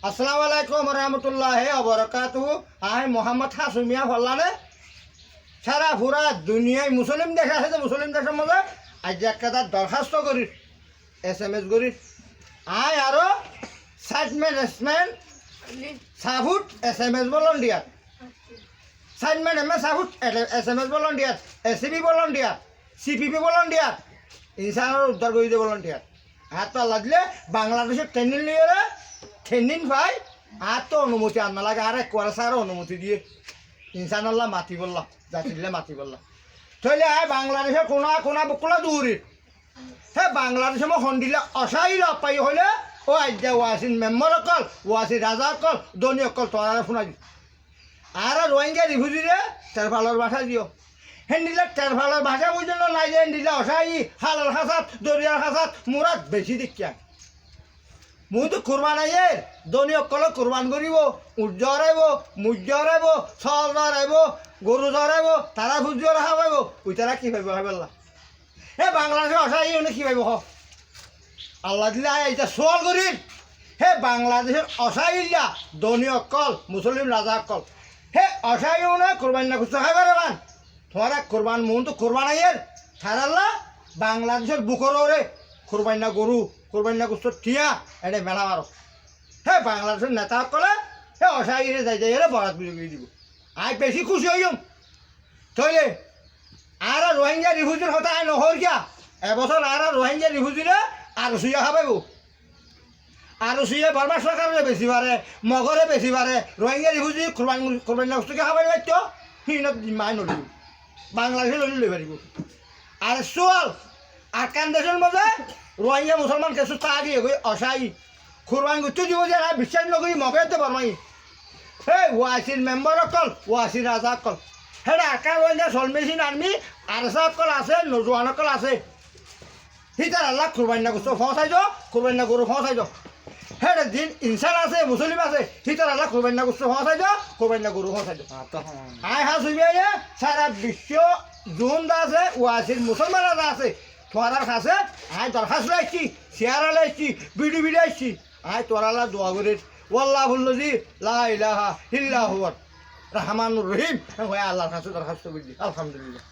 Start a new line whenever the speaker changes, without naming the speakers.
আসসালামু আলাইকুম রহমতুল্লাহি ওবরাকাতুহু। আমি মোহাম্মদ হাসুমিয়া ফল্লানে সারা পুরা দুনিয়ায় মুসলিম দেশ আছে যে মুসলিম দেশের মধ্যে আজ একটা দরখাস্ত করি SMS করি আয় আরো site management support SMS volunteer site management support SMS volunteer SCP volunteer CPP volunteer ইনসানের উদ্ধার করে দিয়ে ভলান্টিয়ার আর তো আল্লাহ দিলে বাংলাদেশের ট্রেনিং নিয়ে ট্রেনিং পাই আর তো অনুমতি আননা লাগে আর এক কোয়ারে সার অনুমতি দিয়ে ইনসানাল্লাহ মাতি বললাম জাতিলে মাতি বললাম তাহলে আয় বাংলাদেশের কোনা কোনা বকুলা দূরে হ্যাঁ বাংলাদেশে মই সন্ধিলে অসাই পাই হলে ও আজ ওয়াসিন মেম্বার অকল ওয়াসি রাজা অকল দনি অকল তোরা শুনাই আর রোহিঙ্গা রিফিউজিরে তেরফালর ভাষা দিও হেন্দিলে তেরফালর ভাষা বুঝল নাই যে হেন্দিলে অসাই হালাল খাসাত দরিয়ার খাসাত মুরাত বেশি দেখিয়া মুই তো কুরবান আইয়ে দনি অকল কুরবান করিব উঠ জরাইব মুখ জরাইব ছল জরাইব গরু জরাইব তারা ভুজ জরা খাওয়াইব ওই তারা কি ভাইব ভাইবল্লা এ বাংলাদেশে অসাই উনি কি ভাইব হ আল্লাহ দিলে এইটা সোয়াল করির হে বাংলাদেশের অসাইল্লা দনি অকল মুসলিম রাজা অকল হে অসাই উনি কুরবান না খুঁজতে খাইবার বান তোমার কুরবান মন তো কুরবান আইয়ের ছাড়াল্লা বাংলাদেশের বুকরে কুরবান না গরু কুরবান না খুঁজতে ঠিয়া এটা মেলা মারো হে বাংলাদেশের নেতা অকলে হে অসাইরে যাই যাই বরাত বিলি দিব আই বেশি খুশি হইম তইলে আর রোহিঙ্গা রিফিউজির কথা আই নহর কিয়া এবছর আর রোহিঙ্গা রিফিউজিরে আর সুইয়া খাবাইব আর সুইয়া বর্মা সরকারে বেশি পারে মগরে বেশি পারে রোহিঙ্গা রিফিউজি কোরবান বস্তুকে খাবাই পারত সিনত মাই নলিব বাংলাদেশে লই লই পারিব আর সোয়াল আটকান দেশের মধ্যে রোহিঙ্গা মুসলমান কেসু তাগি অসাই কোরবান করতে দিব যে বিশ্বাস নকরি মগেতে বর্মাই হে ওয়াসির মেম্বার অকল ওয়াসির রাজা অকল হেডা আটকা রোহিঙ্গা সলমেশিন আর্মি আরসা অকল আছে নজওয়ান অকল আছে হিতার আল্লাহ কুরবান না করছো ফসাই যাও কুরবান না গরু ফসাই যাও হ্যাঁ দিন ইনসান আছে মুসলিম আছে হিতার আল্লাহ কুরবান না করছো ফসাই যাও কুরবান না গরু ফসাই যাও আয় হা সুবিয়ে সারা বিশ্ব জুন আছে ওয়াসির মুসলমান আছে তোরার কাছে আয় দরখাস্ত লাইছি শেয়ার লাইছি ভিডিও ভিডিও আসছি আয় তোরালা দোয়া করে ওয়াল্লাহুল্লাযী লা ইলাহা ইল্লা হুয়া রহমানুর রহিম আল্লাহর কাছে দরখাস্ত করছি আলহামদুলিল্লাহ।